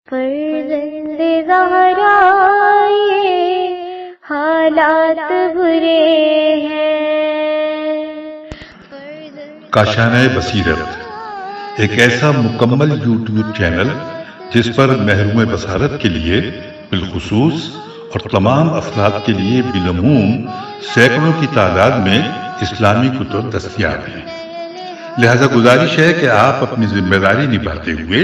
فرزند زہرا یہ حالات برے ہیں۔ کاشانہ بصیرت ایک ایسا مکمل یوٹیوب چینل جس پر محروم بصارت کے لیے بالخصوص اور تمام افراد کے لیے بالعموم سینکڑوں کی تعداد میں اسلامی کتب دستیاب ہیں۔ لہذا گزارش ہے کہ آپ اپنی ذمہ داری نبھاتے ہوئے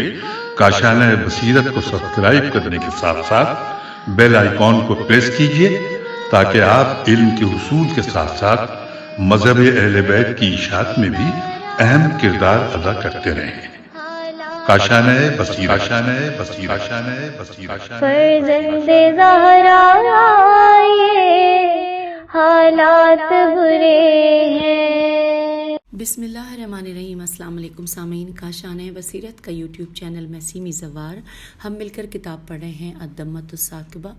کاشانہ بصیرت کو سبسکرائب کرنے کے ساتھ ساتھ بیل آئیکن کو پریس کیجیے تاکہ آپ علم کے حصول کے ساتھ ساتھ مذہب اہل بیت کی اشاعت میں بھی اہم کردار ادا کرتے رہیں۔ کاشانہ بصیرت۔ فرزند زہرا یہ حالات برے ہیں۔ بسم اللہ الرحمن الرحیم۔ السلام علیکم سامعین، کاشانہ بصیرت کا یوٹیوب چینل میں سیمی زوار ہم مل کر کتاب پڑھ رہے ہیں الدمۃ الثاقبہ،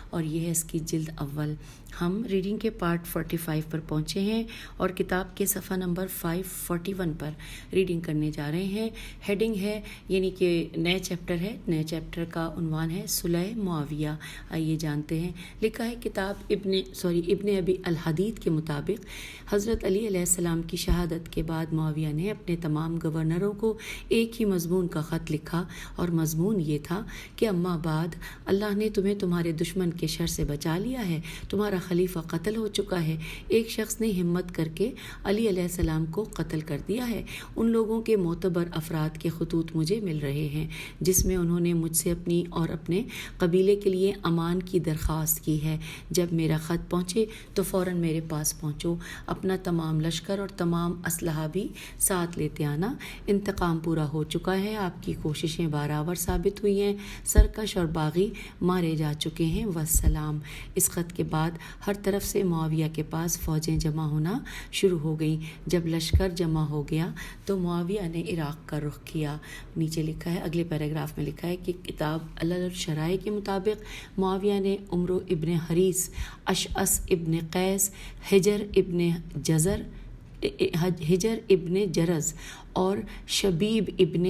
اور یہ ہے اس کی جلد اول۔ ہم ریڈنگ کے پارٹ 45 پر پہنچے ہیں اور کتاب کے صفحہ نمبر 541 پر ریڈنگ کرنے جا رہے ہیں۔ ہیڈنگ ہے یعنی کہ نئے چیپٹر ہے، نئے چیپٹر کا عنوان ہے صلح معاویہ۔ آئیے جانتے ہیں۔ لکھا ہے کتاب ابن ابی الحدید کے مطابق حضرت علی علیہ السلام کی شہادت کے بعد معاویہ نے اپنے تمام گورنروں کو ایک ہی مضمون کا خط لکھا، اور مضمون یہ تھا کہ اما بعد اللہ نے تمہیں تمہارے دشمن کے شر سے بچا لیا ہے، تمہارا خلیفہ قتل ہو چکا ہے۔ ایک شخص نے ہمت کر کے علی علیہ السلام کو قتل کر دیا ہے۔ ان لوگوں کے معتبر افراد کے خطوط مجھے مل رہے ہیں جس میں انہوں نے مجھ سے اپنی اور اپنے قبیلے کے لیے امان کی درخواست کی ہے۔ جب میرا خط پہنچے تو فوراً میرے پاس پہنچو، اپنا تمام لشکر اور تمام اسلحہ بھی ساتھ لیتے آنا۔ انتقام پورا ہو چکا ہے، آپ کی کوششیں بارآور ثابت ہوئی ہیں، سرکش اور باغی مارے جا چکے ہیں، والسلام۔ اس خط کے بعد ہر طرف سے معاویہ کے پاس فوجیں جمع ہونا شروع ہو گئیں۔ جب لشکر جمع ہو گیا تو معاویہ نے عراق کا رخ کیا۔ نیچے لکھا ہے، اگلے پیراگراف میں لکھا ہے کہ کتاب علل الشرائع کے مطابق معاویہ نے عمرو ابن حریث، اشعث ابن قیس، حجر ابن جرز اور شبیب ابن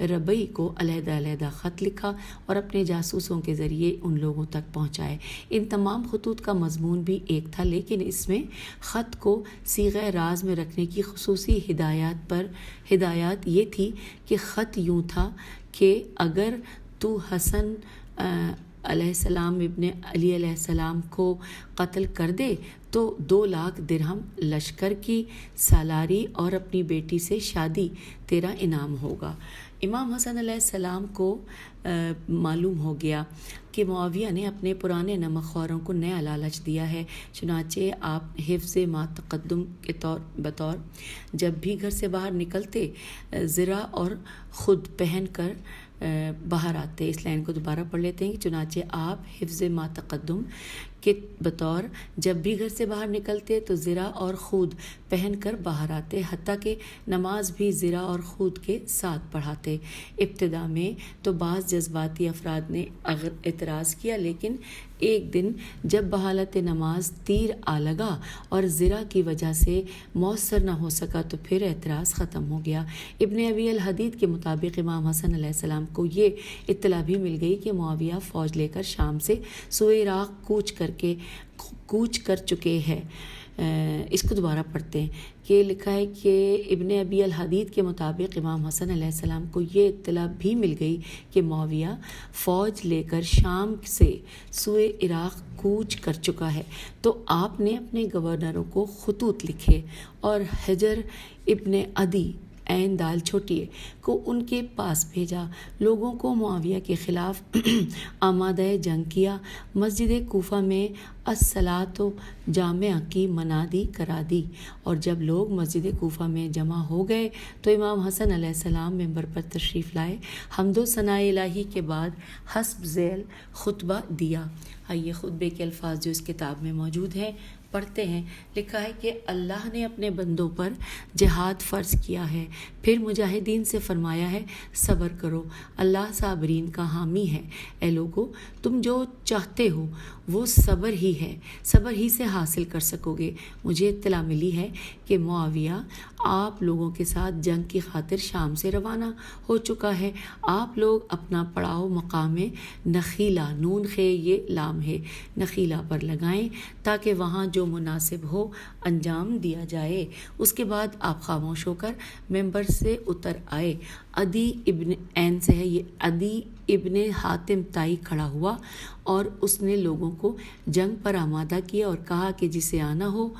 ربیع کو علیحدہ علیحدہ خط لکھا اور اپنے جاسوسوں کے ذریعے ان لوگوں تک پہنچائے۔ ان تمام خطوط کا مضمون بھی ایک تھا، لیکن اس میں خط کو صیغہ راز میں رکھنے کی خصوصی ہدایات یہ تھی کہ خط یوں تھا کہ اگر تو حسن علیہ السلام ابن علی علیہ السلام کو قتل کر دے تو 2,00,000 درہم لشکر کی سالاری اور اپنی بیٹی سے شادی تیرا انعام ہوگا۔ امام حسن علیہ السلام کو معلوم ہو گیا کہ معاویہ نے اپنے پرانے نمک خواروں کو نیا لالچ دیا ہے، چنانچہ آپ حفظ ما تقدم کے بطور جب بھی گھر سے باہر نکلتے زرہ اور خود پہن کر باہر آتے۔ اس لائن کو دوبارہ پڑھ لیتے ہیں۔ چنانچہ آپ حفظ ما تقدم کے بطور جب بھی گھر سے باہر نکلتے تو زرہ اور خود پہن کر باہر آتے، حتیٰ کہ نماز بھی زرہ اور خود کے ساتھ پڑھاتے۔ ابتدا میں تو بعض جذباتی افراد نے اعتراض کیا، لیکن ایک دن جب بحالت نماز تیر آ لگا اور زرہ کی وجہ سے مؤثر نہ ہو سکا تو پھر اعتراض ختم ہو گیا۔ ابن ابی الحدید کے مطابق امام حسن علیہ السلام کو یہ اطلاع بھی مل گئی کہ معاویہ فوج لے کر شام سے سوئے عراق کوچ کر چکے ہیں۔ اس کو دوبارہ پڑھتے ہیں کہ لکھا ہے کہ ابن ابی الحدید کے مطابق امام حسن علیہ السلام کو یہ اطلاع بھی مل گئی کہ معاویہ فوج لے کر شام سے سوئے عراق کوچ کر چکا ہے، تو آپ نے اپنے گورنروں کو خطوط لکھے اور حجر ابن عدی عین دال چھوٹی کو ان کے پاس بھیجا، لوگوں کو معاویہ کے خلاف آمادہ جنگ کیا، مسجد کوفہ میں الصلاۃ جامعہ کی منادی کرا دی، اور جب لوگ مسجد کوفہ میں جمع ہو گئے تو امام حسن علیہ السلام ممبر پر تشریف لائے، حمد و ثناء الہی کے بعد حسب ذیل خطبہ دیا۔ آئیے خطبے کے الفاظ جو اس کتاب میں موجود ہیں پڑھتے ہیں۔ لکھا ہے کہ اللہ نے اپنے بندوں پر جہاد فرض کیا ہے، پھر مجاہدین سے فرمایا ہے صبر کرو، اللہ صابرین کا حامی ہے۔ اے لوگو، تم جو چاہتے ہو وہ صبر ہی ہے، صبر ہی سے حاصل کر سکو گے۔ مجھے اطلاع ملی ہے کہ معاویہ آپ لوگوں کے ساتھ جنگ کی خاطر شام سے روانہ ہو چکا ہے، آپ لوگ اپنا پڑاؤ مقام نخیلہ، نون خے یہ لام ہے، نخیلہ پر لگائیں تاکہ وہاں جو مناسب ہو انجام دیا جائے۔ اس کے بعد آپ خاموش ہو کر ممبر سے اتر آئے۔ عدی ابن عین سے ہے یہ، عدی ابن حاتم تائی کھڑا ہوا اور اس نے لوگوں کو جنگ پر آمادہ کیا اور کہا کہ جسے آنا ہو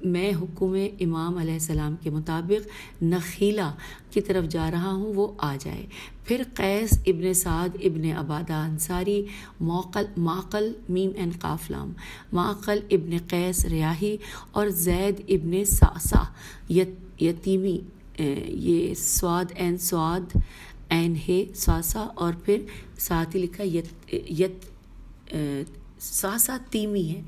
میں حکم امام علیہ السلام کے مطابق نخیلہ کی طرف جا رہا ہوں، وہ آ جائے۔ پھر قیس ابن سعد ابن عبادہ انصاری، معقل میم این قاف لام، معقل ابن قیس ریاحی اور زید ابن سعصع یتیمی، یہ سواد این سواد این ہے ساسا، اور پھر ساتھ ہی لکھا ساسا تیمی ہے،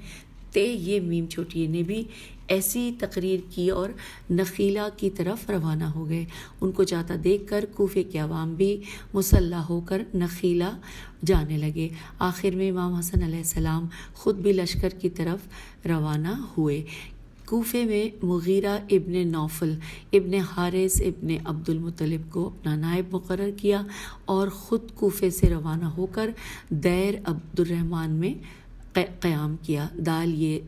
تے یہ میم چھوٹی نے بھی ایسی تقریر کی اور نخیلہ کی طرف روانہ ہو گئے۔ ان کو جاتا دیکھ کر کوفے کے عوام بھی مسلح ہو کر نخیلہ جانے لگے۔ آخر میں امام حسن علیہ السلام خود بھی لشکر کی طرف روانہ ہوئے۔ کوفے میں مغیرہ ابن نوفل ابن حارث ابن عبد المطلب کو اپنا نائب مقرر کیا اور خود کوفے سے روانہ ہو کر دیر عبد الرحمن میں قیام کیا۔ دال یہ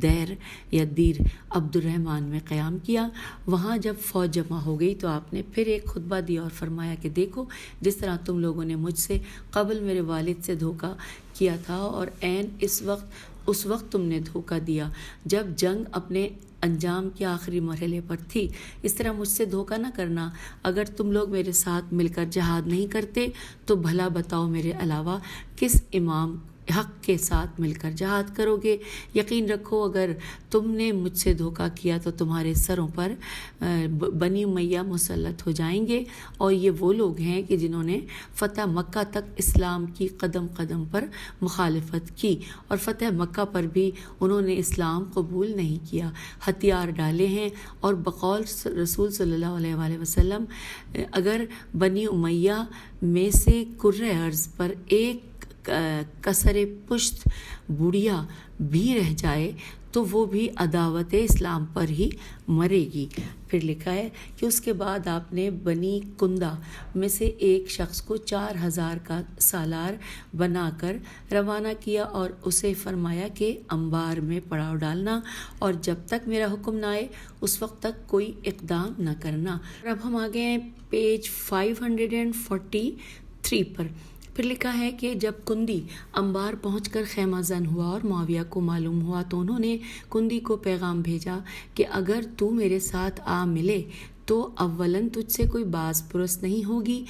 دیر یا دیر عبد الرحمن میں قیام کیا۔ وہاں جب فوج جمع ہو گئی تو آپ نے پھر ایک خطبہ دیا اور فرمایا کہ دیکھو جس طرح تم لوگوں نے مجھ سے قبل میرے والد سے دھوکہ کیا تھا اور عین اس وقت تم نے دھوکہ دیا جب جنگ اپنے انجام کے آخری مرحلے پر تھی، اس طرح مجھ سے دھوکہ نہ کرنا۔ اگر تم لوگ میرے ساتھ مل کر جہاد نہیں کرتے تو بھلا بتاؤ میرے علاوہ کس امام حق کے ساتھ مل کر جہاد کرو گے؟ یقین رکھو اگر تم نے مجھ سے دھوکہ کیا تو تمہارے سروں پر بنی امیہ مسلط ہو جائیں گے، اور یہ وہ لوگ ہیں کہ جنہوں نے فتح مکہ تک اسلام کی قدم قدم پر مخالفت کی، اور فتح مکہ پر بھی انہوں نے اسلام قبول نہیں کیا، ہتھیار ڈالے ہیں، اور بقول رسول صلی اللہ علیہ وآلہ وسلم اگر بنی امیہ میں سے کرۂ ارض پر ایک کسر پشت بڑھیا بھی رہ جائے تو وہ بھی عداوت اسلام پر ہی مرے گی۔ پھر لکھا ہے کہ اس کے بعد آپ نے بنی کندہ میں سے ایک شخص کو 4000 کا سالار بنا کر روانہ کیا اور اسے فرمایا کہ انبار میں پڑاؤ ڈالنا اور جب تک میرا حکم نہ آئے اس وقت تک کوئی اقدام نہ کرنا۔ اب ہم آگے ہیں پیج 543 پر۔ پھر لکھا ہے کہ جب کندی انبار پہنچ کر خیمہ زن ہوا اور معاویہ کو معلوم ہوا تو انہوں نے کندی کو پیغام بھیجا کہ اگر تو میرے ساتھ آ ملے تو اولاً تجھ سے کوئی باز پرس نہیں ہوگی،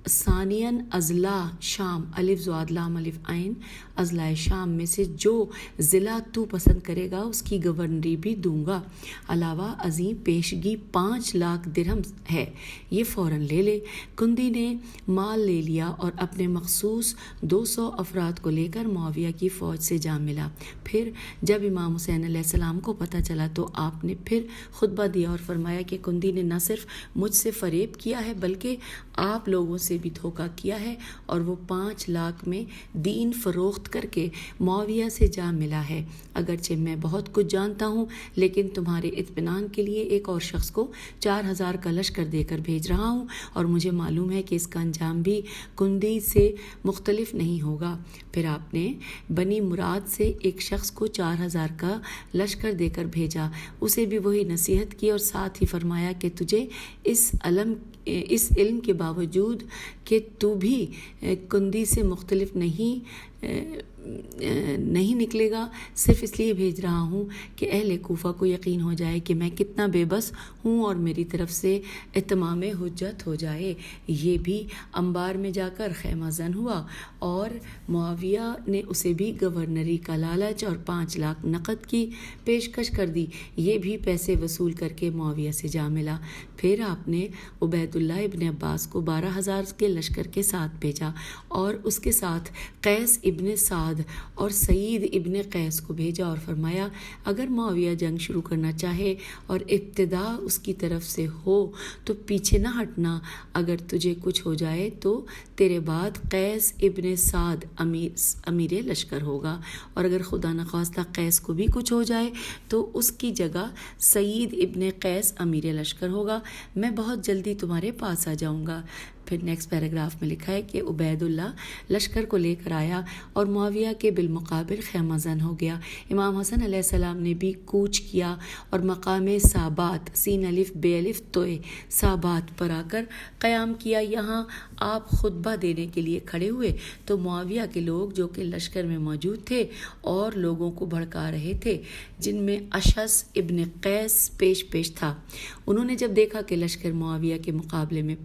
ثانیاً اضلاع شام الف زواد لام الف عین، اضلاع شام میں سے جو ضلع تو پسند کرے گا اس کی گورنری بھی دوں گا، علاوہ عظیم پیشگی 5 لاکھ درہم ہے، یہ فوراً لے لے۔ کندی نے مال لے لیا اور اپنے مخصوص 200 افراد کو لے کر معاویہ کی فوج سے جا ملا۔ پھر جب امام حسین علیہ السلام کو پتہ چلا تو آپ نے پھر خطبہ دیا اور فرمایا کہ کندی نے نہ صرف مجھ سے فریب کیا ہے بلکہ آپ لوگوں سے بھی دھوکہ کیا ہے، اور وہ 5 لاکھ میں دین فروخت کر کے معاویہ سے جا ملا ہے۔ اگرچہ میں بہت کچھ جانتا ہوں لیکن تمہارے اطمینان کے لیے ایک اور شخص کو 4000 کا لشکر دے کر بھیج رہا ہوں، اور مجھے معلوم ہے کہ اس کا انجام بھی کندی سے مختلف نہیں ہوگا۔ پھر آپ نے بنی مراد سے ایک شخص کو 4000 کا لشکر دے کر بھیجا، اسے بھی وہی نصیحت کی اور ساتھ ہی فرمایا کہ تجھے اس علم کے باوجود کہ تو بھی کندی سے مختلف نہیں نکلے گا، صرف اس لیے بھیج رہا ہوں کہ اہل کوفہ کو یقین ہو جائے کہ میں کتنا بے بس ہوں اور میری طرف سے اتمام حجت ہو جائے۔ یہ بھی انبار میں جا کر خیمہ زن ہوا اور معاویہ نے اسے بھی گورنری کا لالچ اور 5 لاکھ نقد کی پیشکش کر دی، یہ بھی پیسے وصول کر کے معاویہ سے جا ملا۔ پھر آپ نے عبید اللہ ابن عباس کو 12000 کے لشکر کے ساتھ بھیجا اور اس کے ساتھ قیس ابن سعد سعد اور سعید ابن قیس کو بھیجا اور فرمایا اگر معاویہ جنگ شروع کرنا چاہے اور ابتدا اس کی طرف سے ہو تو پیچھے نہ ہٹنا، اگر تجھے کچھ ہو جائے تو تیرے بعد قیس ابن سعد امیر لشکر ہوگا، اور اگر خدا نخواستہ قیس کو بھی کچھ ہو جائے تو اس کی جگہ سعید ابن قیس امیر لشکر ہوگا، میں بہت جلدی تمہارے پاس آ جاؤں گا۔ پھر نیکسٹ پیراگراف میں لکھا ہے کہ عبید اللہ لشکر کو لے کر آیا اور معاویہ کے بالمقابل خیمہ زن ہو گیا۔ امام حسن علیہ السلام نے بھی کوچ کیا اور مقام سابات سین الف بے الف توئے سابات پر آ کر قیام کیا۔ یہاں آپ خطبہ دینے کے لیے کھڑے ہوئے تو معاویہ کے لوگ جو کہ لشکر میں موجود تھے اور لوگوں کو بھڑکا رہے تھے، جن میں اشعث ابن قیس پیش تھا، انہوں نے جب دیکھا کہ لشکر معاویہ کے مقابلے میں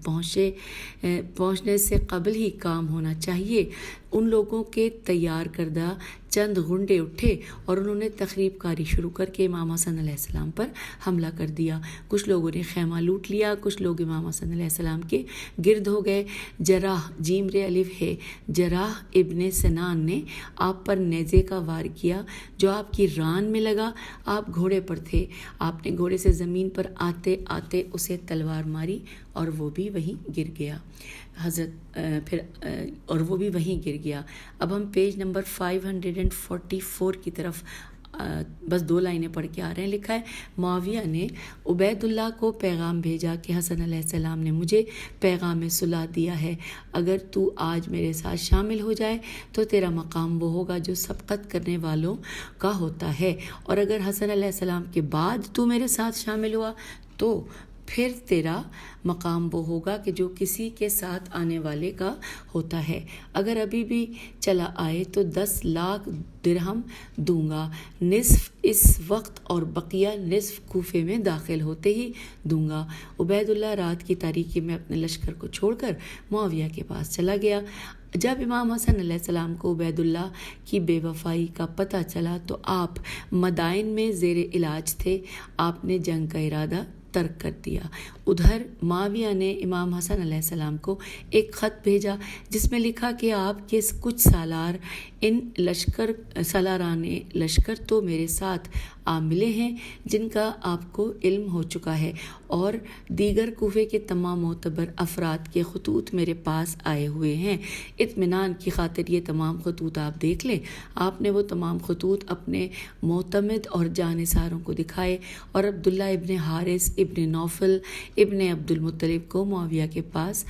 پہنچنے سے قبل ہی کام ہونا چاہیے، ان لوگوں کے تیار کردہ چند غنڈے اٹھے اور انہوں نے تخریب کاری شروع کر کے امام حسن علیہ السلام پر حملہ کر دیا۔ کچھ لوگوں نے خیمہ لوٹ لیا، کچھ لوگ امام حسن علیہ السلام کے گرد ہو گئے۔ جراح جیم رے الف ہے جراح ابن سنان نے آپ پر نیزے کا وار کیا جو آپ کی ران میں لگا۔ آپ گھوڑے پر تھے، آپ نے گھوڑے سے زمین پر آتے آتے اسے تلوار ماری اور وہ بھی وہیں گر گیا۔ وہ بھی وہیں گر گیا۔ اب ہم پیج نمبر 544 کی طرف بس 2 لائنیں پڑھ کے آ رہے ہیں۔ لکھا ہے معاویہ نے عبید اللہ کو پیغام بھیجا کہ حسن علیہ السلام نے مجھے پیغام صلح دیا ہے، اگر تو آج میرے ساتھ شامل ہو جائے تو تیرا مقام وہ ہوگا جو سبقت کرنے والوں کا ہوتا ہے، اور اگر حسن علیہ السلام کے بعد تو میرے ساتھ شامل ہوا تو پھر تیرا مقام وہ ہوگا کہ جو کسی کے ساتھ آنے والے کا ہوتا ہے۔ اگر ابھی بھی چلا آئے تو 10 لاکھ درہم دوں گا، نصف اس وقت اور بقیہ نصف کوفے میں داخل ہوتے ہی دوں گا۔ عبید اللہ رات کی تاریکی میں اپنے لشکر کو چھوڑ کر معاویہ کے پاس چلا گیا۔ جب امام حسن علیہ السلام کو عبید اللہ کی بے وفائی کا پتہ چلا تو آپ مدائن میں زیر علاج تھے، آپ نے جنگ کا ارادہ ترک کر دیا۔ ادھر معاویہ نے امام حسن علیہ السلام کو ایک خط بھیجا جس میں لکھا کہ آپ کے کچھ سالاران لشکر تو میرے ساتھ آ ملے ہیں جن کا آپ کو علم ہو چکا ہے، اور دیگر کوفے کے تمام معتبر افراد کے خطوط میرے پاس آئے ہوئے ہیں۔ اطمینان کی خاطر یہ تمام خطوط آپ دیکھ لیں۔ آپ نے وہ تمام خطوط اپنے معتمد اور جانثاروں کو دکھائے اور عبداللہ ابن حارث ابن نوفل ابن عبد المطلب کو معاویہ کے پاس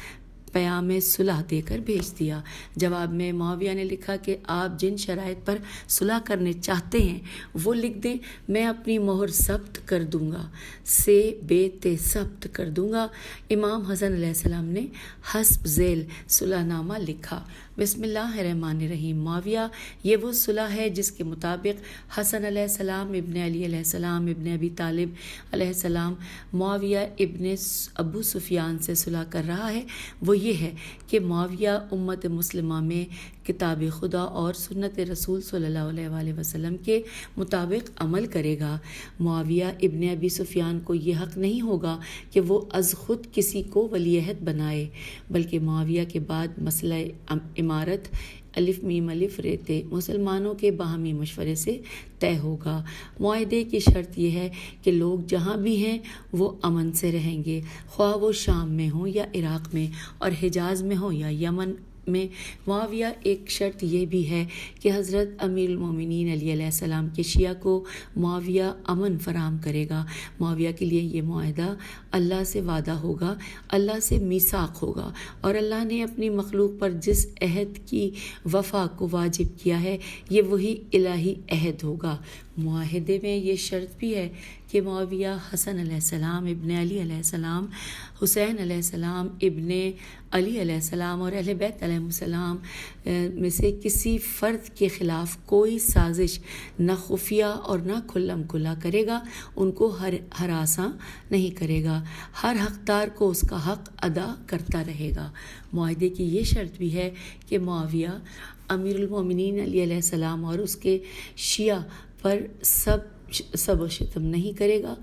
پیام صلح دے کر بھیج دیا۔ جواب میں معاویہ نے لکھا کہ آپ جن شرائط پر صلح کرنے چاہتے ہیں وہ لکھ دیں، میں اپنی مہر ثبت کر دوں گا، سے بیت ثبت کر دوں گا۔ امام حسن علیہ السلام نے حسب ذیل صلح نامہ لکھا۔ بسم اللہ الرحمن الرحیم۔ معاویہ، یہ وہ صلح ہے جس کے مطابق حسن علیہ السلام ابن علی علیہ السلام ابن ابی طالب علیہ السلام معاویہ ابن ابو سفیان سے صلح کر رہا ہے۔ وہ یہ ہے کہ معاویہ امت مسلمہ میں کتاب خدا اور سنت رسول صلی اللہ علیہ وآلہ وسلم کے مطابق عمل کرے گا۔ معاویہ ابن ابی سفیان کو یہ حق نہیں ہوگا کہ وہ از خود کسی کو ولی عہد بنائے، بلکہ معاویہ کے بعد مسئلہ امارت الف میم الف ریتے مسلمانوں کے باہمی مشورے سے طے ہوگا۔ معاہدے کی شرط یہ ہے کہ لوگ جہاں بھی ہیں وہ امن سے رہیں گے، خواہ وہ شام میں ہوں یا عراق میں، اور حجاز میں ہوں یا یمن میں۔ معاویہ ایک شرط یہ بھی ہے کہ حضرت امیر المومنین علی علیہ السلام کے شیعہ کو معاویہ امن فراہم کرے گا۔ معاویہ کے لیے یہ معاہدہ اللہ سے وعدہ ہوگا، اللہ سے میثاق ہوگا، اور اللہ نے اپنی مخلوق پر جس عہد کی وفا کو واجب کیا ہے یہ وہی الہی عہد ہوگا۔ معاہدے میں یہ شرط بھی ہے کہ معاویہ حسن علیہ السلام ابن علی علیہ السلام، حسین علیہ السلام ابن علی علیہ السلام اور اہل بیت علیہ السلام میں سے کسی فرد کے خلاف کوئی سازش نہ خفیہ اور نہ کھلم کھلا کرے گا، ان کو ہراساں نہیں کرے گا، ہر حقدار کو اس کا حق ادا کرتا رہے گا۔ معاہدے کی یہ شرط بھی ہے کہ معاویہ امیر المومنین علی علیہ السلام اور اس کے شیعہ پر سب سب و شتم نہیں کرے گا۔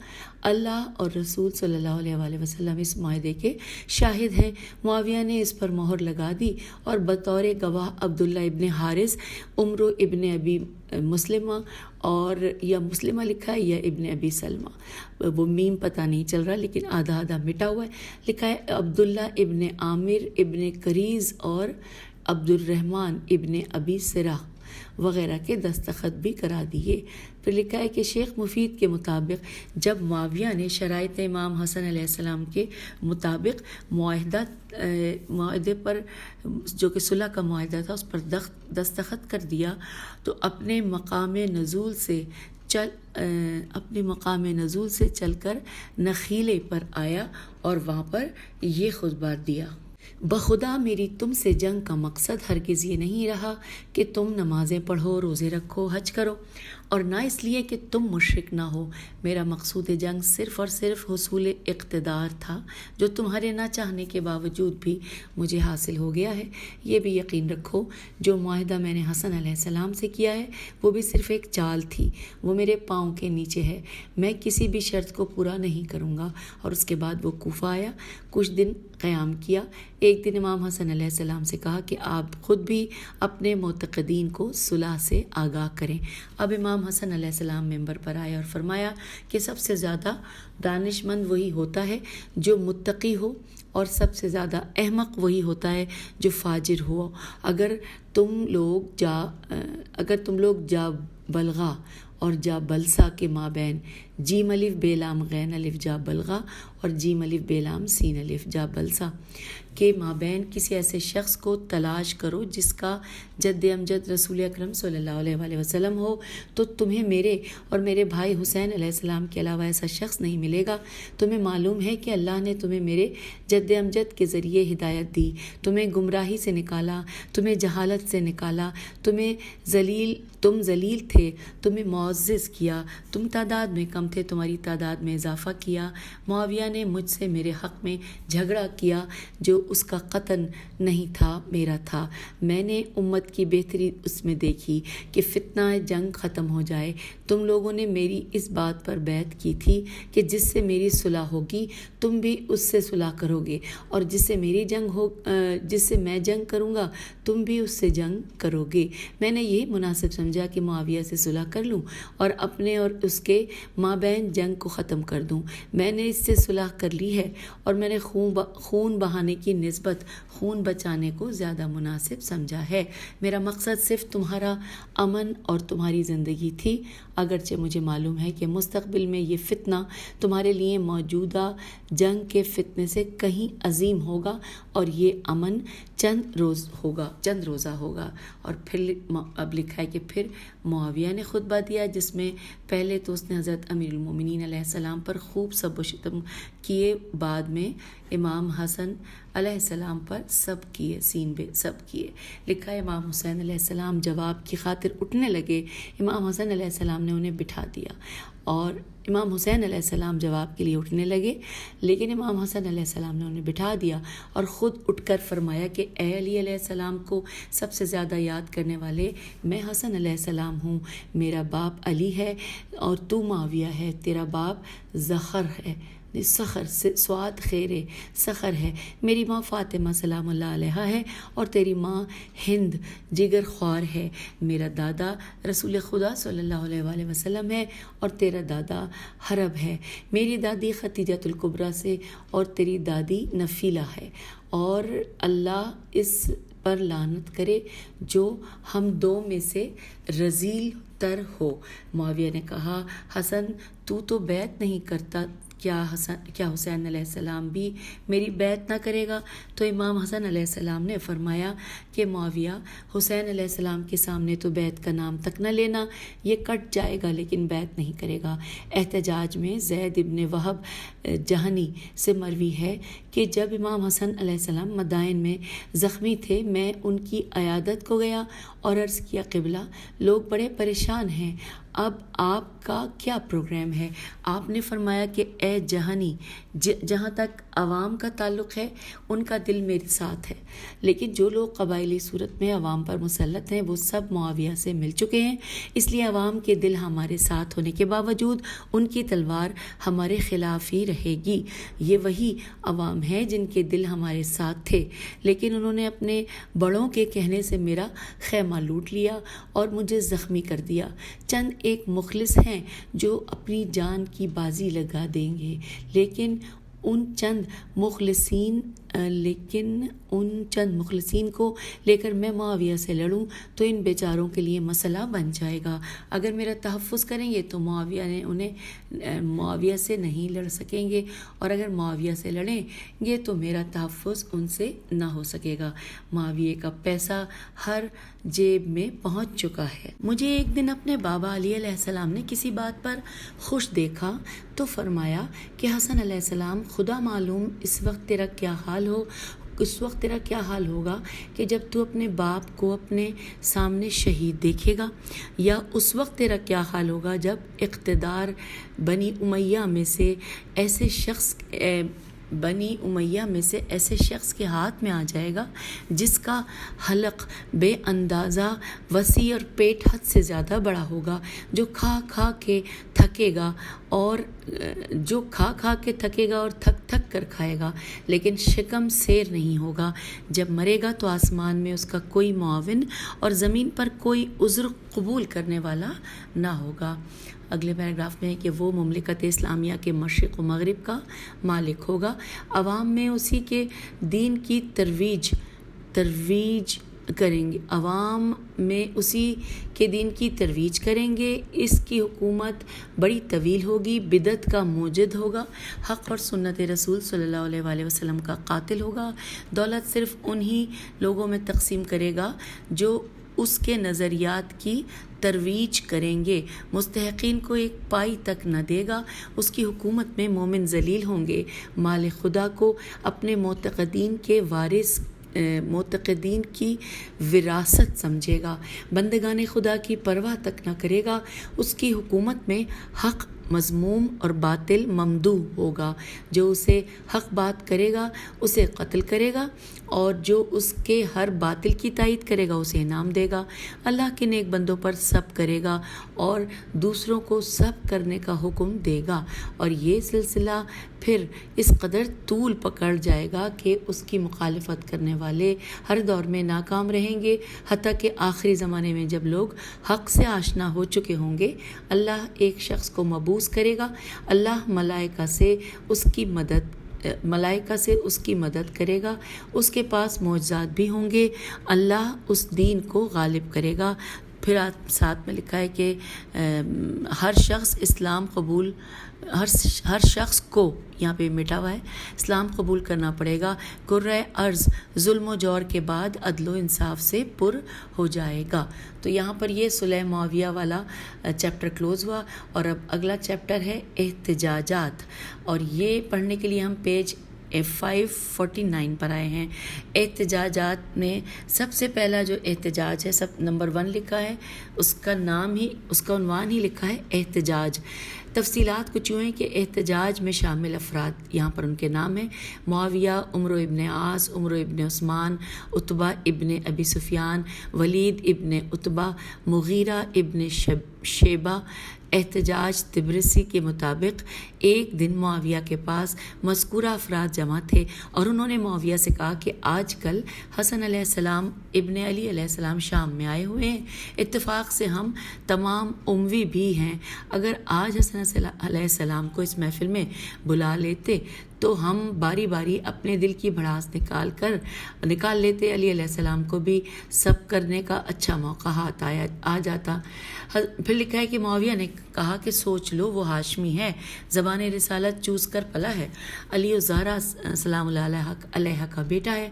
اللہ اور رسول صلی اللہ علیہ وآلہ وسلم اس معاہدے کے شاہد ہیں۔ معاویہ نے اس پر مہر لگا دی اور بطور گواہ عبداللہ ابن حارث، عمرو ابن ابی مسلمہ، اور یا مسلمہ لکھا ہے یا ابن ابی سلمہ، وہ میم پتہ نہیں چل رہا لیکن آدھا آدھا مٹا ہوا ہے، لکھا ہے عبداللہ ابن عامر ابن کریز اور عبد الرحمن ابن ابی سرہ وغیرہ کے دستخط بھی کرا دیے۔ پھر لکھا ہے کہ شیخ مفید کے مطابق جب معاویہ نے شرائط امام حسن علیہ السلام کے مطابق معاہدے پر، جو کہ صلح کا معاہدہ تھا، اس پر دستخط کر دیا تو اپنے مقام نزول سے چل کر نخیلے پر آیا اور وہاں پر یہ خطبہ دیا: بخدا میری تم سے جنگ کا مقصد ہرگز یہ نہیں رہا کہ تم نمازیں پڑھو، روزے رکھو، حج کرو، اور نہ اس لیے کہ تم مشرک نہ ہو۔ میرا مقصود جنگ صرف اور صرف حصول اقتدار تھا، جو تمہارے نہ چاہنے کے باوجود بھی مجھے حاصل ہو گیا ہے۔ یہ بھی یقین رکھو جو معاہدہ میں نے حسن علیہ السلام سے کیا ہے وہ بھی صرف ایک چال تھی، وہ میرے پاؤں کے نیچے ہے، میں کسی بھی شرط کو پورا نہیں کروں گا۔ اور اس کے بعد وہ کوفہ آیا، کچھ دن قیام کیا۔ ایک دن امام حسن علیہ السلام سے کہا کہ آپ خود بھی اپنے معتقدین کو صلح سے آگاہ کریں۔ اب امام حسن علیہ السلام ممبر پر آئے اور فرمایا کہ سب سے زیادہ دانش مند وہی ہوتا ہے جو متقی ہو، اور سب سے زیادہ احمق وہی ہوتا ہے جو فاجر ہو۔ اگر تم لوگ جا بلغا اور جا بلسا کے مابین جیم الف بے لام غین الف جا بلغا اور جیم الف بے لام سین الف جا بلسا کے مابین کسی ایسے شخص کو تلاش کرو جس کا جد امجد رسول اکرم صلی اللہ علیہ وآلہ وسلم ہو، تو تمہیں میرے اور میرے بھائی حسین علیہ السلام کے علاوہ ایسا شخص نہیں ملے گا۔ تمہیں معلوم ہے کہ اللہ نے تمہیں میرے جد امجد کے ذریعے ہدایت دی، تمہیں گمراہی سے نکالا، تمہیں جہالت سے نکالا، تم ذلیل تھے، تمہیں معزز کیا، تم تعداد میں کم تھے، تمہاری تعداد میں اضافہ کیا۔ معاویہ نے مجھ سے میرے حق میں جھگڑا کیا جو اس کا قطن نہیں تھا، میرا تھا۔ میں نے امت کی بہتری اس میں دیکھی کہ فتنہ جنگ ختم ہو جائے۔ تم لوگوں نے میری اس بات پر بیعت کی تھی کہ جس سے میری صلح ہوگی تم بھی اس سے صلح کرو گے، اور جس سے میں جنگ کروں گا تم بھی اس سے جنگ کرو گے۔ میں نے یہی مناسب سمجھا کہ معاویہ سے صلح کر لوں اور اپنے اور اس کے مابین جنگ کو ختم کر دوں۔ میں نے اس سے صلح کر لی ہے اور میں نے خون بہانے کی نسبت خون بچانے کو زیادہ مناسب سمجھا ہے۔ میرا مقصد صرف تمہارا امن اور تمہاری زندگی تھی، اگرچہ مجھے معلوم ہے کہ مستقبل میں یہ فتنہ تمہارے لیے موجودہ جنگ کے فتنے سے کہیں عظیم ہوگا، اور یہ امن چند روزہ ہوگا۔ اور پھر اب لکھا ہے کہ پھر معاویہ نے خطبہ دیا، جس میں پہلے تو اس نے حضرت امیر المومنین علیہ السلام پر خوب سب و شتم کیے، بعد میں امام حسن علیہ السلام پر سب کیے۔ لکھا ہے امام حسین علیہ السلام جواب کی خاطر اٹھنے لگے، امام حسن علیہ السلام نے انہیں بٹھا دیا، اور امام حسین علیہ السلام جواب کے لیے اٹھنے لگے، لیکن امام حسن علیہ السلام نے انہیں بٹھا دیا اور خود اٹھ کر فرمایا کہ اے علی علیہ السلام کو سب سے زیادہ یاد کرنے والے میں حسن علیہ السلام ہوں۔ میرا باپ علی ہے اور تو معاویہ ہے، تیرا باپ زخر ہے، سخر سواد خیرے سخر ہے، میری ماں فاطمہ سلام اللہ علیہا ہے اور تیری ماں ہند جگر خوار ہے، میرا دادا رسول خدا صلی اللہ علیہ وآلہ وسلم ہے اور تیرا دادا حرب ہے، میری دادی ختیجۃ الکبریٰ سے اور تیری دادی نفیلہ ہے، اور اللہ اس پر لعنت کرے جو ہم دو میں سے رذیل تر ہو۔ معاویہ نے کہا، حسن تو بیعت نہیں کرتا، کیا حسین علیہ السلام بھی میری بیعت نہ کرے گا؟ تو امام حسن علیہ السلام نے فرمایا کہ معاویہ، حسین علیہ السلام کے سامنے تو بیعت کا نام تک نہ لینا، یہ کٹ جائے گا لیکن بیعت نہیں کرے گا۔ احتجاج میں زید ابن وہب جہنی سے مروی ہے کہ جب امام حسن علیہ السلام مدائن میں زخمی تھے میں ان کی عیادت کو گیا اور عرض کیا قبلہ لوگ بڑے پریشان ہیں، اب آپ کا کیا پروگرام ہے؟ آپ نے فرمایا کہ اے جہانی، جہاں تک عوام کا تعلق ہے ان کا دل میرے ساتھ ہے، لیکن جو لوگ قبائلی صورت میں عوام پر مسلط ہیں وہ سب معاویہ سے مل چکے ہیں، اس لیے عوام کے دل ہمارے ساتھ ہونے کے باوجود ان کی تلوار ہمارے خلاف ہی رہے گی۔ یہ وہی عوام ہے جن کے دل ہمارے ساتھ تھے، لیکن انہوں نے اپنے بڑوں کے کہنے سے میرا خیمہ لوٹ لیا اور مجھے زخمی کر دیا۔ چند ایک مخلص ہیں جو اپنی جان کی بازی لگا دیں گے، لیکن ان چند مخلصین کو لے کر میں معاویہ سے لڑوں تو ان بیچاروں کے لیے مسئلہ بن جائے گا۔ اگر میرا تحفظ کریں گے تو معاویہ سے نہیں لڑ سکیں گے، اور اگر معاویہ سے لڑیں گے تو میرا تحفظ ان سے نہ ہو سکے گا۔ معاویہ کا پیسہ ہر جیب میں پہنچ چکا ہے۔ مجھے ایک دن اپنے بابا علی علیہ السلام نے کسی بات پر خوش دیکھا تو فرمایا کہ حسن علیہ السلام، خدا معلوم اس وقت تیرا کیا حال ہوگا کہ جب تو اپنے باپ کو اپنے سامنے شہید دیکھے گا، یا اس وقت تیرا کیا حال ہوگا جب اقتدار بنی امیہ میں سے ایسے شخص کے ہاتھ میں آ جائے گا جس کا حلق بے اندازہ وسیع اور پیٹ حد سے زیادہ بڑا ہوگا، جو کھا کھا کے تھکے گا اور تھک تھک کر کھائے گا، لیکن شکم سیر نہیں ہوگا۔ جب مرے گا تو آسمان میں اس کا کوئی معاون اور زمین پر کوئی عذر قبول کرنے والا نہ ہوگا۔ اگلے پیراگراف میں ہے کہ وہ مملکت اسلامیہ کے مشرق و مغرب کا مالک ہوگا، عوام میں اسی کے دین کی ترویج کریں گے۔ اس کی حکومت بڑی طویل ہوگی، بدعت کا موجد ہوگا، حق اور سنت رسول صلی اللہ علیہ وسلم کا قاتل ہوگا، دولت صرف انہی لوگوں میں تقسیم کرے گا جو اس کے نظریات کی ترویج کریں گے، مستحقین کو ایک پائی تک نہ دے گا۔ اس کی حکومت میں مومن ذلیل ہوں گے، مال خدا کو اپنے معتقدین کی وراثت سمجھے گا، بندگان خدا کی پرواہ تک نہ کرے گا۔ اس کی حکومت میں حق مذموم اور باطل ممدوح ہوگا، جو اسے حق بات کرے گا اسے قتل کرے گا، اور جو اس کے ہر باطل کی تائید کرے گا اسے انعام دے گا۔ اللہ کے نیک بندوں پر سب کرے گا اور دوسروں کو سب کرنے کا حکم دے گا، اور یہ سلسلہ پھر اس قدر طول پکڑ جائے گا کہ اس کی مخالفت کرنے والے ہر دور میں ناکام رہیں گے، حتیٰ کہ آخری زمانے میں جب لوگ حق سے آشنا ہو چکے ہوں گے اللہ ایک شخص کو مبعوث کرے گا، اللہ ملائکہ سے اس کی مدد کرے گا، اس کے پاس معجزات بھی ہوں گے، اللہ اس دین کو غالب کرے گا۔ پھر ساتھ میں لکھا ہے کہ ہر شخص کو یہاں پہ مٹا ہوا ہے، اسلام قبول کرنا پڑے گا، کرۂ ارض ظلم و جور کے بعد عدل و انصاف سے پر ہو جائے گا۔ تو یہاں پر یہ صلح معاویہ والا چیپٹر کلوز ہوا، اور اب اگلا چیپٹر ہے احتجاجات، اور یہ پڑھنے کے لیے ہم پیج 549 پر آئے ہیں۔ احتجاجات میں سب سے پہلا جو احتجاج ہے، نمبر 1 لکھا ہے، اس کا عنوان ہی لکھا ہے احتجاج۔ تفصیلات کچھ یوں ہیں کہ احتجاج میں شامل افراد، یہاں پر ان کے نام ہیں: معاویہ، عمر ابن عاص، عمر ابن عثمان، عتبہ ابن ابی سفیان، ولید ابن عتبہ، مغیرہ ابن شیبہ۔ احتجاج طبرسی کے مطابق ایک دن معاویہ کے پاس مذکورہ افراد جمع تھے اور انہوں نے معاویہ سے کہا کہ آج کل حسن علیہ السلام ابن علی علیہ السلام شام میں آئے ہوئے ہیں، اتفاق سے ہم تمام اموی بھی ہیں، اگر آج حسن علیہ السلام کو اس محفل میں بلا لیتے تو ہم باری باری اپنے دل کی بھڑاس نکال لیتے، علی علیہ السلام کو بھی سب کرنے کا اچھا موقع ہاتھ آ جاتا۔ پھر لکھا ہے کہ معاویہ نے کہا کہ سوچ لو، وہ ہاشمی ہے، زبان رسالت چوس کر پلا ہے، علی و زہرا سلام اللہ علیہ کا بیٹا ہے،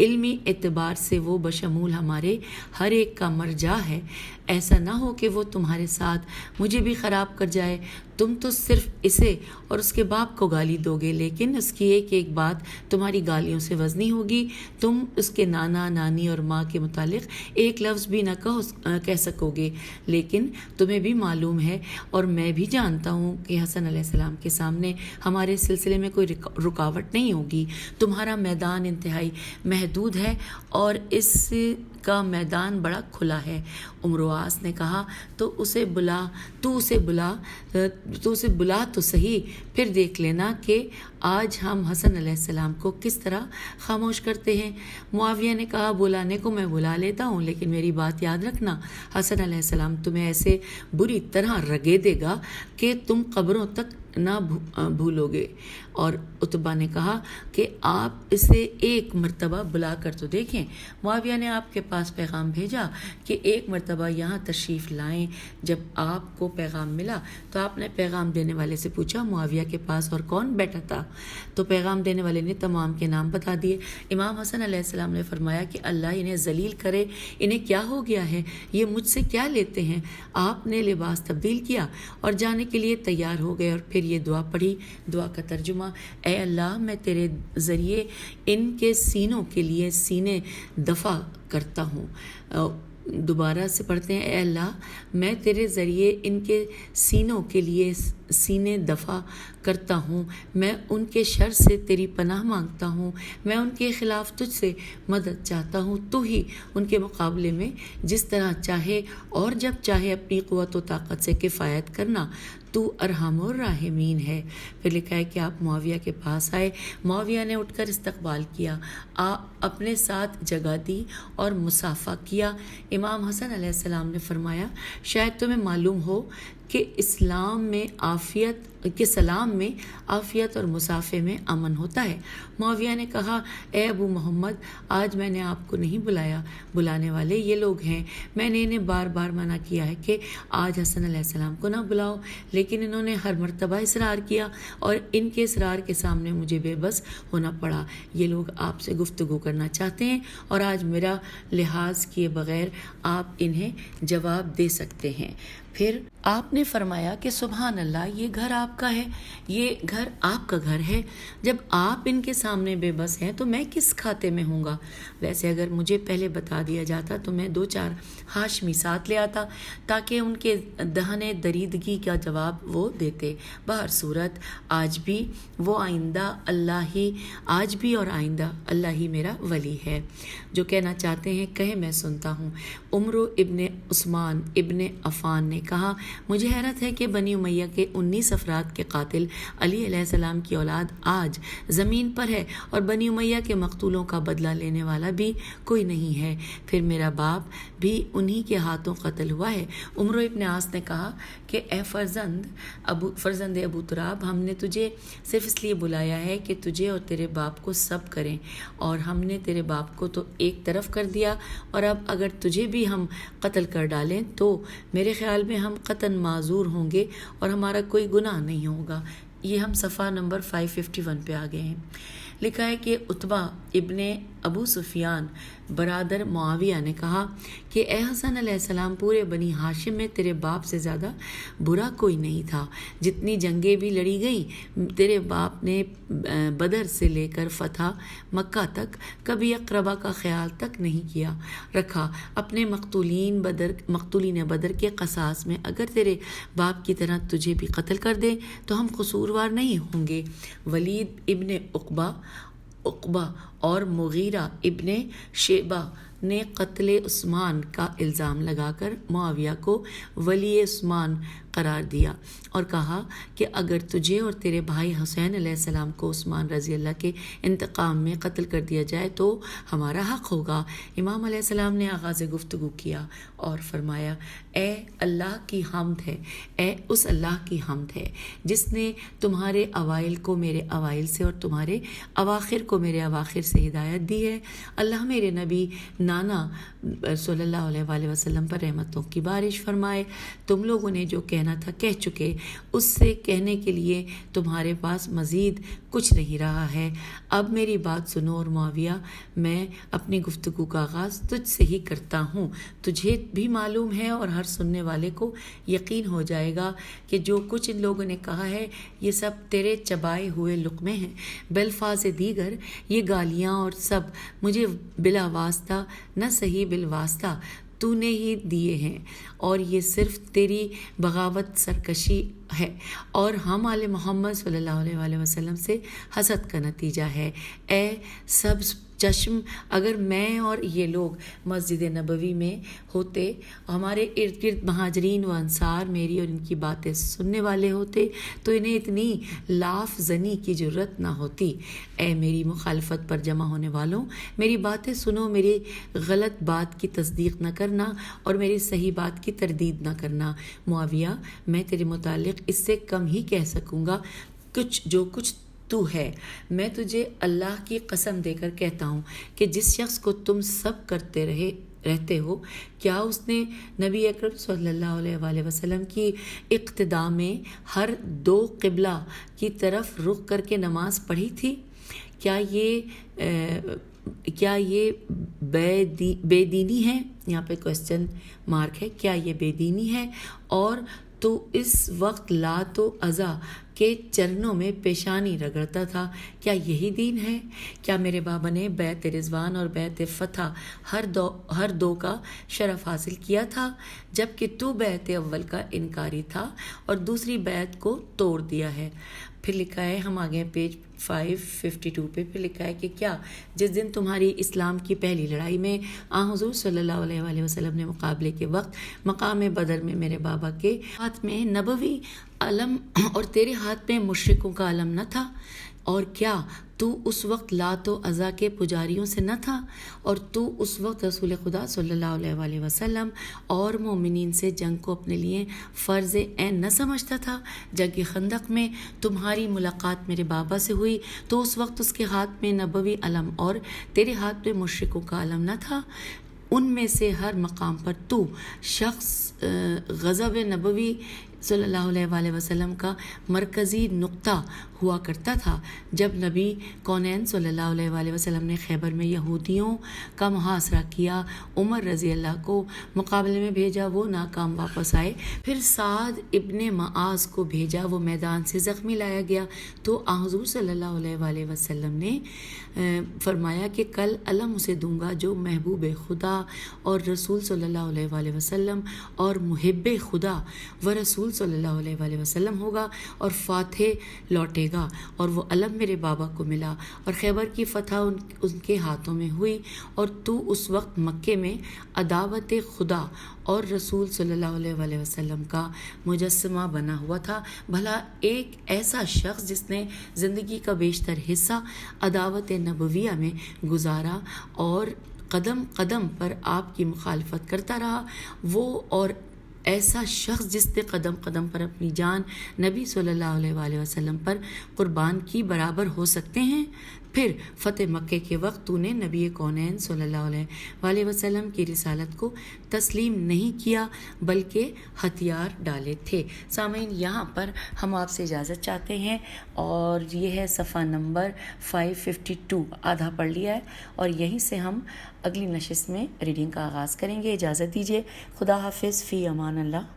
علمی اعتبار سے وہ بشمول ہمارے ہر ایک کا مرجع ہے. ایسا نہ ہو کہ وہ تمہارے ساتھ مجھے بھی خراب کر جائے. تم تو صرف اسے اور اس کے باپ کو گالی دو گے، لیکن اس کی ایک ایک بات تمہاری گالیوں سے وزنی ہوگی. تم اس کے نانا نانی اور ماں کے متعلق ایک لفظ بھی نہ کہہ سکو گے. لیکن تمہیں بھی معلوم ہے اور میں بھی جانتا ہوں کہ حسن علیہ السلام کے سامنے ہمارے سلسلے میں کوئی رکاوٹ نہیں ہوگی. تمہارا میدان انتہائی محدود ہے اور اس کا میدان بڑا کھلا ہے. عمرو عاص نے کہا تو اسے بلا تو صحیح، پھر دیکھ لینا کہ آج ہم حسن علیہ السلام کو کس طرح خاموش کرتے ہیں. معاویہ نے کہا بلانے کو میں بلا لیتا ہوں، لیکن میری بات یاد رکھنا، حسن علیہ السلام تمہیں ایسے بری طرح رگے دے گا کہ تم قبروں تک نہ بھولو گے. اور عتبہ نے کہا کہ آپ اسے ایک مرتبہ بلا کر تو دیکھیں. معاویہ نے آپ کے پاس پیغام بھیجا کہ ایک مرتبہ یہاں تشریف لائیں. جب آپ کو پیغام ملا تو آپ نے پیغام دینے والے سے پوچھا معاویہ کے پاس اور کون بیٹھا تھا؟ تو پیغام دینے والے نے تمام کے نام بتا دیے. امام حسن علیہ السلام نے فرمایا کہ اللہ انہیں ذلیل کرے، انہیں کیا ہو گیا ہے، یہ مجھ سے کیا لیتے ہیں؟ آپ نے لباس تبدیل کیا اور جانے کے لیے تیار ہو گئے اور پھر یہ دعا پڑھی. دعا کا ترجمہ: اے اللہ، میں تیرے ذریعے ان کے سینوں کے لیے سینے دفع کرتا ہوں. دوبارہ سے پڑھتے ہیں: اے اللہ، میں تیرے ذریعے ان کے سینوں کے لیے سینے دفع کرتا ہوں. میں ان کے شر سے تیری پناہ مانگتا ہوں. میں ان کے خلاف تجھ سے مدد چاہتا ہوں. تو ہی ان کے مقابلے میں جس طرح چاہے اور جب چاہے اپنی قوت و طاقت سے کفایت کرنا. تو ارحم الراحمین ہے. پھر لکھا ہے کہ آپ معاویہ کے پاس آئے. معاویہ نے اٹھ کر استقبال کیا، اپنے ساتھ جگہ دی اور مصافحہ کیا. امام حسن علیہ السلام نے فرمایا شاید تمہیں معلوم ہو کہ سلام میں عافیت اور مصافحے میں امن ہوتا ہے. معاویہ نے کہا اے ابو محمد، آج میں نے آپ کو نہیں بلایا، بلانے والے یہ لوگ ہیں. میں نے انہیں بار بار منع کیا ہے کہ آج حسن علیہ السلام کو نہ بلاؤ، لیکن انہوں نے ہر مرتبہ اصرار کیا اور ان کے اصرار کے سامنے مجھے بے بس ہونا پڑا. یہ لوگ آپ سے گفتگو کرنا چاہتے ہیں اور آج میرا لحاظ کیے بغیر آپ انہیں جواب دے سکتے ہیں. پھر آپ نے فرمایا کہ سبحان اللہ، یہ گھر آپ کا ہے، یہ گھر آپ کا گھر ہے. جب آپ ان کے سامنے بے بس ہیں تو میں کس کھاتے میں ہوں گا؟ ویسے اگر مجھے پہلے بتا دیا جاتا تو میں 2-4 ہاشمی ساتھ لے آتا تاکہ ان کے دہنے دریدگی کا جواب وہ دیتے. بہر صورت آج بھی اور آئندہ اللہ ہی میرا ولی ہے. جو کہنا چاہتے ہیں کہیں، میں سنتا ہوں. عمرو ابن عثمان ابن عفان نے کہا مجھے حیرت ہے کہ بنی امیہ کے 19 افراد کے قاتل علی علیہ السلام کی اولاد آج زمین پر ہے اور بنی امیہ کے مقتولوں کا بدلہ لینے والا بھی کوئی نہیں ہے. پھر میرا باپ بھی انہی کے ہاتھوں قتل ہوا ہے. عمرو ابن عاص نے کہا کہ اے فرزند ابو تراب، ہم نے تجھے صرف اس لیے بلایا ہے کہ تجھے اور تیرے باپ کو سب کریں، اور ہم نے تیرے باپ کو تو ایک طرف کر دیا، اور اب اگر تجھے بھی ہم قتل کر ڈالیں تو میرے خیال میں ہم قطعاً معذور ہوں گے اور ہمارا کوئی گناہ نہیں ہوگا. یہ ہم صفحہ نمبر 551 پہ آ گئے ہیں. لکھا ہے کہ عتبہ ابن ابو سفیان برادر معاویہ نے کہا کہ اے حسن علیہ السلام، پورے بنی ہاشم میں تیرے باپ سے زیادہ برا کوئی نہیں تھا. جتنی جنگیں بھی لڑی گئیں، تیرے باپ نے بدر سے لے کر فتح مکہ تک کبھی اقربا کا خیال تک نہیں رکھا. اپنے مقتولین بدر کے قصاص میں اگر تیرے باپ کی طرح تجھے بھی قتل کر دیں تو ہم قصوروار نہیں ہوں گے. ولید ابن عقبہ اور مغیرہ ابن شیبہ نے قتل عثمان کا الزام لگا کر معاویہ کو ولی عثمان قرار دیا اور کہا کہ اگر تجھے اور تیرے بھائی حسین علیہ السلام کو عثمان رضی اللہ کے انتقام میں قتل کر دیا جائے تو ہمارا حق ہوگا. امام علیہ السلام نے آغاز گفتگو کیا اور فرمایا اے اللہ کی حمد ہے، اے اس اللہ کی حمد ہے جس نے تمہارے اوائل کو میرے اوائل سے اور تمہارے اواخر کو میرے اواخر سے ہدایت دی ہے. اللہ میرے نبی نانا صلی اللہ علیہ وآلہ وسلم پر رحمتوں کی بارش فرمائے۔ تم لوگوں نے جو کہنا تھا کہہ چکے، اس سے کہنے کے لیے تمہارے پاس مزید کچھ نہیں رہا ہے۔ اب میری بات سنو اور معاویہ، میں اپنی گفتگو کا آغاز تجھ سے ہی کرتا ہوں۔ تجھے بھی معلوم ہے اور ہر سننے والے کو یقین ہو جائے گا کہ جو کچھ ان لوگوں نے کہا ہے یہ سب تیرے چبائے ہوئے لقمے ہیں۔ بالفاظ دیگر یہ گالیاں اور سب مجھے بلا واسطہ نہ صحیح بالواسطہ تو نے ہی دیے ہیں، اور یہ صرف تیری بغاوت سرکشی ہے اور ہم آل محمد صلی اللہ علیہ وآلہ وسلم سے حسد کا نتیجہ ہے۔ اے سب چشم، اگر میں اور یہ لوگ مسجد نبوی میں ہوتے، ہمارے ارد گرد مہاجرین و انصار میری اور ان کی باتیں سننے والے ہوتے، تو انہیں اتنی لاف زنی کی جرت نہ ہوتی۔ اے میری مخالفت پر جمع ہونے والوں، میری باتیں سنو، میری غلط بات کی تصدیق نہ کرنا اور میری صحیح بات کی تردید نہ کرنا۔ معاویہ، میں تیرے متعلق اس سے کم ہی کہہ سکوں گا جو کچھ تو ہے۔ میں تجھے اللہ کی قسم دے کر کہتا ہوں کہ جس شخص کو تم سب کرتے رہتے ہو، کیا اس نے نبی اکرم صلی اللہ علیہ وآلہ وسلم کی اقتداء میں ہر دو قبلہ کی طرف رخ کر کے نماز پڑھی تھی؟ کیا یہ بے دینی ہے؟ یہاں پہ کوسچن مارک ہے، کیا یہ بے دینی ہے؟ اور تو اس وقت لات و عزا کے چرنوں میں پیشانی رگڑتا تھا، کیا یہی دین ہے؟ کیا میرے بابا نے بیعت رضوان اور بیعت فتح ہر دو کا شرف حاصل کیا تھا، جبکہ تو بیعت اول کا انکاری تھا اور دوسری بیعت کو توڑ دیا ہے؟ پھر لکھا ہے، ہم آگے پیج 552 پہ پھر لکھا ہے کہ کیا جس دن تمہاری اسلام کی پہلی لڑائی میں حضور صلی اللہ علیہ وآلہ وسلم نے مقابلے کے وقت مقام بدر میں میرے بابا کے ہاتھ میں نبوی علم اور تیرے ہاتھ میں مشرکوں کا علم نہ تھا؟ اور کیا تو اس وقت لات و عزا کے پجاریوں سے نہ تھا؟ اور تو اس وقت رسول خدا صلی اللہ علیہ وآلہ وسلم اور مومنین سے جنگ کو اپنے لیے فرض عین نہ سمجھتا تھا؟ جنگ خندق میں تمہاری ملاقات میرے بابا سے ہوئی تو اس وقت اس کے ہاتھ میں نبوی علم اور تیرے ہاتھ میں مشرکوں کا علم نہ تھا؟ ان میں سے ہر مقام پر تو شخص غضب نبوی صلی اللہ علیہ وآلہ وسلم کا مرکزی نقطہ ہوا کرتا تھا۔ جب نبی کونین صلی اللہ علیہ وآلہ وسلم نے خیبر میں یہودیوں کا محاصرہ کیا، عمر رضی اللہ کو مقابلے میں بھیجا، وہ ناکام واپس آئے۔ پھر سعد ابن معاذ کو بھیجا، وہ میدان سے زخمی لایا گیا، تو حضور صلی اللہ علیہ وآلہ وسلم نے فرمایا کہ کل علم اسے دوں گا جو محبوب خدا اور رسول صلی اللہ علیہ وآلہ وسلم اور محب خدا و رسول صلی اللہ علیہ وآلہ وسلم ہوگا اور فاتح لوٹے گا۔ اور وہ علم میرے بابا کو ملا اور خیبر کی فتح ان کے ہاتھوں میں ہوئی، اور تو اس وقت مکے میں عداوت خدا اور رسول صلی اللہ علیہ وآلہ وسلم کا مجسمہ بنا ہوا تھا۔ بھلا ایک ایسا شخص جس نے زندگی کا بیشتر حصہ عداوت نبویہ میں گزارا اور قدم قدم پر آپ کی مخالفت کرتا رہا، وہ اور ایسا شخص جس نے قدم قدم پر اپنی جان نبی صلی اللہ علیہ وآلہ وسلم پر قربان کی برابر ہو سکتے ہیں؟ پھر فتح مکے کے وقت تو نے نبی کونین صلی اللہ علیہ وآلہ وسلم کی رسالت کو تسلیم نہیں کیا بلکہ ہتھیار ڈالے تھے۔ سامعین، یہاں پر ہم آپ سے اجازت چاہتے ہیں، اور یہ ہے صفحہ نمبر 552، آدھا پڑھ لیا ہے، اور یہیں سے ہم اگلی نشست میں ریڈنگ کا آغاز کریں گے۔ اجازت دیجیے، خدا حافظ، فی امان اللہ۔